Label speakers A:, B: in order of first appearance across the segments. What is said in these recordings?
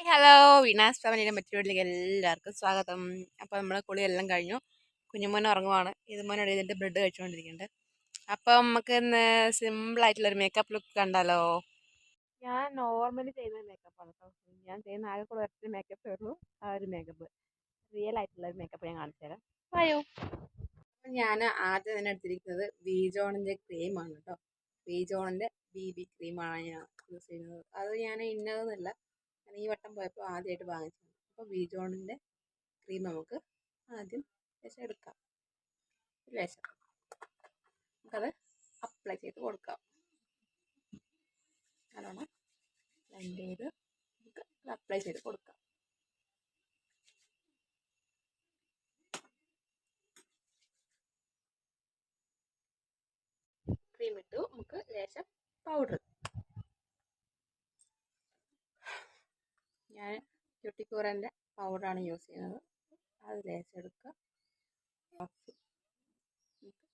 A: Hello വിനാസ് ഫാമിലിയുടെ മറ്റൊരു വീട്ടിലേക്ക് എല്ലാവർക്കും സ്വാഗതം. അപ്പോൾ നമ്മൾ കുളിയെല്ലാം കഴിഞ്ഞു. കുഞ്ഞുമോൻ ഉറങ്ങുവാണ്. ഇത് മോനോട് ഇതിൻ്റെ ബ്രെഡ് കഴിച്ചുകൊണ്ടിരിക്കുന്നുണ്ട്. അപ്പം നമുക്ക് ഇന്ന് സിമ്പിളായിട്ടുള്ളൊരു മേക്കപ്പ് ലുക്ക് കണ്ടാലോ? ഞാൻ നോർമലി ചെയ്യുന്ന മേക്കപ്പാണ് കേട്ടോ. ഞാൻ ചെയ്യുന്ന ആകെ കൂടെ ഒറ്റ മേക്കപ്പേ ഉള്ളൂ. ആ ഒരു മേക്കപ്പ് റിയൽ ആയിട്ടുള്ള ഒരു മേക്കപ്പ് ഞാൻ കാണിച്ചു തരാം. അയ്യോ, ഞാൻ ആദ്യം തന്നെ എടുത്തിരിക്കുന്നത് വീജോണിൻ്റെ ക്രീമാണ് കേട്ടോ. വീജോണിൻ്റെ BB ക്രീമാണ് ഞാൻ യൂസ് ചെയ്യുന്നത്. അത് ഞാൻ ഇന്നതെന്നല്ല, ഞാൻ ഈ വട്ടം പോയപ്പോൾ ആദ്യമായിട്ട് വാങ്ങിച്ചത്. അപ്പോൾ വീജോണിൻ്റെ ക്രീം നമുക്ക് ആദ്യം ലേശം എടുക്കാം. ലേശം നമുക്കത് അപ്ലൈ ചെയ്ത് കൊടുക്കാം. നല്ലോണം ബ്ലെൻഡ് ചെയ്ത് നമുക്ക് അത് അപ്ലൈ ചെയ്ത് കൊടുക്കാം. ക്രീം ഇട്ടു. നമുക്ക് ലേശം പൗഡർ, ഞാൻ ക്യൂട്ടിക്കൂറിൻ്റെ പൗഡറാണ് യൂസ് ചെയ്യുന്നത്. അത് ലേശം എടുക്കുക. നമുക്ക് ഇട്ട്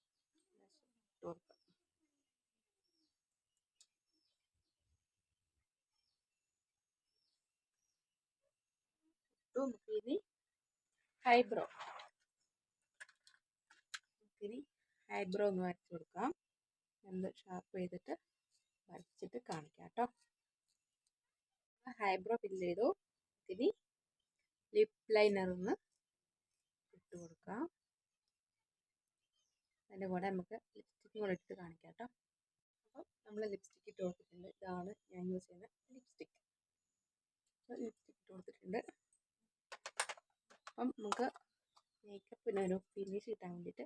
A: കൊടുക്കാം. നമുക്ക് ഇനി ഐബ്രോ ഒന്ന് വരച്ച് കൊടുക്കാം. എന്ത് ഷാർപ്പ് ചെയ്തിട്ട് വരച്ചിട്ട് കാണിക്കാം കേട്ടോ. ഐബ്രോ ഫില്ല് ചെയ്തു. ഇനി ലിപ് ലൈനർ ഒന്ന് ഇട്ട് കൊടുക്കാം. അതിൻ്റെ കൂടെ നമുക്ക് ലിപ്സ്റ്റിക്കും കൂടെ ഇട്ട് കാണിക്കാം കേട്ടോ. അപ്പം നമ്മൾ ലിപ്സ്റ്റിക്ക് ഇട്ട് കൊടുത്തിട്ടുണ്ട്. ഇതാണ് ഞാൻ യൂസ് ചെയ്യുന്ന ലിപ്സ്റ്റിക്ക്. ഇട്ട് കൊടുത്തിട്ടുണ്ട്. അപ്പം നമുക്ക് മേക്കപ്പിനൊരു ഫിനിഷ് കിട്ടാൻ വേണ്ടിയിട്ട്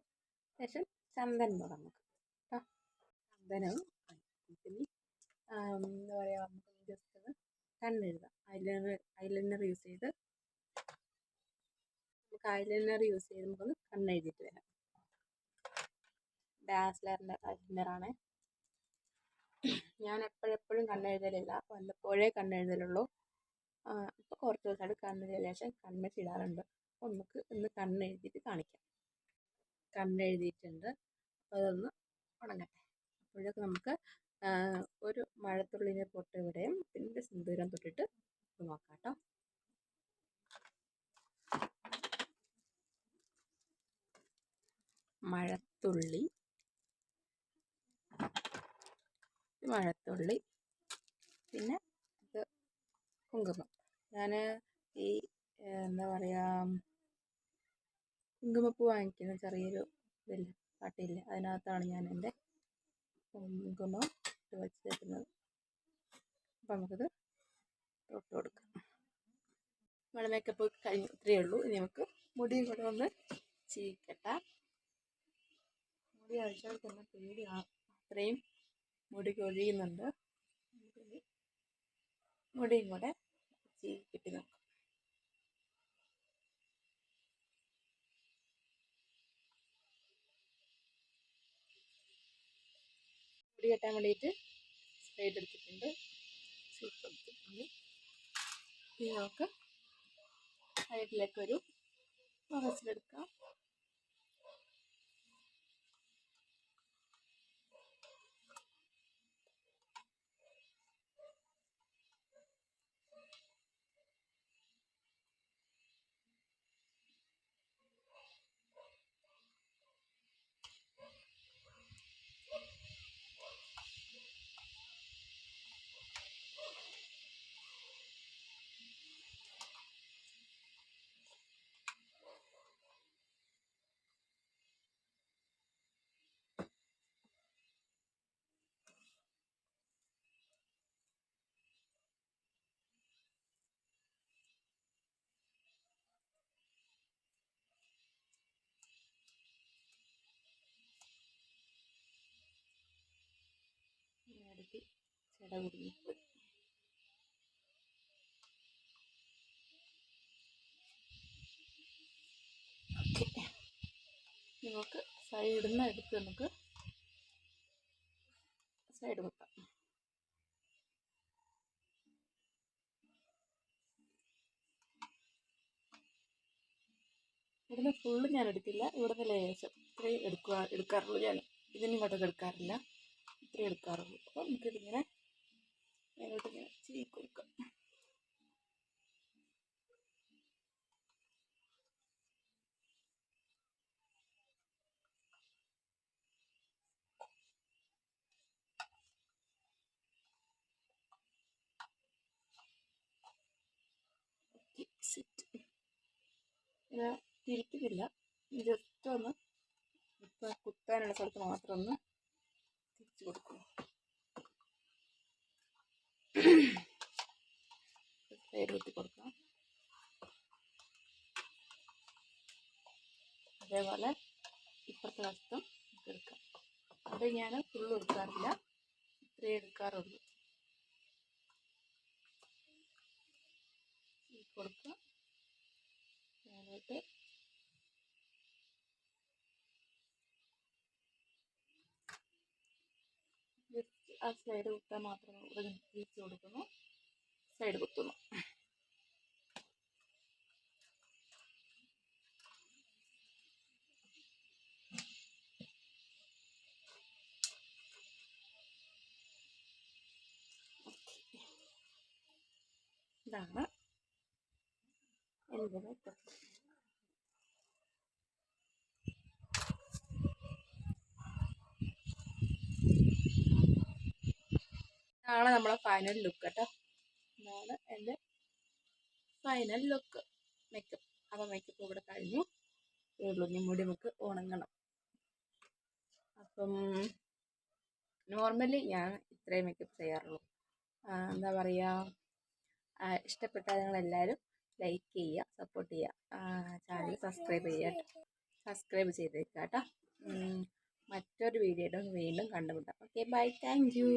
A: ശേഷം ചന്ദനം തൊടാം നമുക്ക് കേട്ടോ. ചന്ദനവും ഇനി എന്താ പറയുക, നമുക്ക് ജസ്റ്റ് ഒന്ന് കണ്ണെഴുതാം. ഐലൈനർ യൂസ് ചെയ്ത് നമുക്കൊന്ന് കണ്ണെഴുതിയിട്ട് വരാം. ഡാസ്ലറിൻ്റെ ഐലൈനറാണ്. ഞാൻ എപ്പോഴും കണ്ണെഴുതലില്ല, വല്ലപ്പോഴേ കണ്ണെഴുതലുള്ളൂ. ഇപ്പോൾ കുറച്ച് ദിവസമായിട്ട് കണ്ണിന് ശേഷം കണ്ണെഴുതി ഇടാറുണ്ട്. അപ്പോൾ നമുക്ക് ഇന്ന് കണ്ണെഴുതിയിട്ട് കാണിക്കാം. കണ്ണെഴുതിയിട്ടുണ്ട്. അപ്പോൾ അതൊന്ന് ഉണങ്ങട്ടെ. അപ്പോഴൊക്കെ നമുക്ക് ഒരു മഴത്തുള്ളിനെ പൊട്ട് ഇവിടെയും പിന്നെ സിന്ദൂരം തൊട്ടിട്ട് നോക്കാം കേട്ടോ. മഴത്തുള്ളി പിന്നെ ഇത് കുങ്കുമം. ഞാൻ ഈ എന്താ പറയുക, കുങ്കുമപ്പൂ വാങ്ങിക്കുന്ന ചെറിയൊരു ഇതില്ല, പാട്ടില്ല, അതിനകത്താണ് ഞാൻ എൻ്റെ കുങ്കുമം ഇട്ട് വെച്ച് തരുന്നത്. അപ്പം നമുക്കിത് തൊട്ട് കൊടുക്കാം. നമ്മുടെ മേക്കപ്പ് കഴിഞ്ഞു, ഇത്രയേ ഉള്ളൂ. ഇനി നമുക്ക് മുടിയും കൂടെ ഒന്ന് ചീക്കട്ടെ. മുടി അഴിച്ചാൽ തന്നെ പേടിയാണ്, അത്രയും മുടി കൊഴിയുന്നുണ്ട്. മുടിയും കൂടെ ചീക്കിട്ട് നോക്കാം. മുടി കെട്ടാൻ വേണ്ടിയിട്ട് സ്ട്രൈറ്റ് എടുത്തിട്ടുണ്ട്, സൂപ്പ് എടുത്തിട്ടുണ്ട്. ഇനി നമുക്ക് സൈഡിലേക്കൊരു മറച്ചിലെടുക്കാം. അടുത്ത് ചെട കുടുങ്ങിപ്പോയി. ഓക്കെ, നമുക്ക് സൈഡിൽ നിന്ന് എടുത്ത് നമുക്ക് സൈഡ് മുട്ടാം. ഇവിടുന്ന് ഫുള്ള് ഞാൻ എടുക്കില്ല, ഇവിടുന്ന് ലേശം ഇത്രയും എടുക്കാറുള്ളൂ. ഞാൻ ഇതിനും ഇങ്ങോട്ടൊക്കെ എടുക്കാറില്ല, ഇത്രയും എടുക്കാറുള്ളൂ. അപ്പോൾ നമുക്കിതിങ്ങനെ മേലോട്ട് ഇങ്ങനെ ചീക്കി കൊടുക്കാം. ഇങ്ങനെ തിരിക്കുന്നില്ല, ജസ്റ്റ് ഒന്ന് ഇപ്പം കുത്താനുള്ള സ്ഥലത്ത് മാത്രം ഒന്ന് തിരിച്ച് കൊടുക്കും. സൈഡ് കുത്തി കൊടുക്കാം. അതേപോലെ ഇപ്പുറത്തെ വശത്തും എടുക്കാം. അത് ഞാൻ ഫുള്ള് എടുക്കാറില്ല, ഇത്രയേ എടുക്കാറുള്ളൂ. കൊടുക്കുക. ഞാനായിട്ട് ജസ്റ്റ് ആ സൈഡ് കുത്താൻ മാത്രം തിരിച്ച് കൊടുക്കുന്നു, സൈഡ് കുത്തുന്നു. ഇതാണ് എൻ്റെ മേക്കപ്പ്. ഇതാണ് നമ്മളെ ഫൈനൽ ലുക്ക് കേട്ടോ. ഇതാണ് എൻ്റെ ഫൈനൽ ലുക്ക് മേക്കപ്പ്. അപ്പോൾ മേക്കപ്പ് ഇവിടെ കഴിഞ്ഞു. ഇനി മുടി നമുക്ക് ഉണങ്ങണം. അപ്പം നോർമലി ഞാൻ ഇത്രയും മേക്കപ്പ് ചെയ്യാറുള്ളൂ. എന്താ പറയുക, ഇഷ്ടപ്പെട്ടാൽ നിങ്ങളെല്ലാവരും ലൈക്ക് ചെയ്യുക, സപ്പോർട്ട് ചെയ്യുക, ചാനൽ സബ്സ്ക്രൈബ് ചെയ്തേക്കുക കേട്ടോ. മറ്റൊരു വീഡിയോയുടെ വീണ്ടും കണ്ടുമുട്ടാം. Okay, bye, thank U.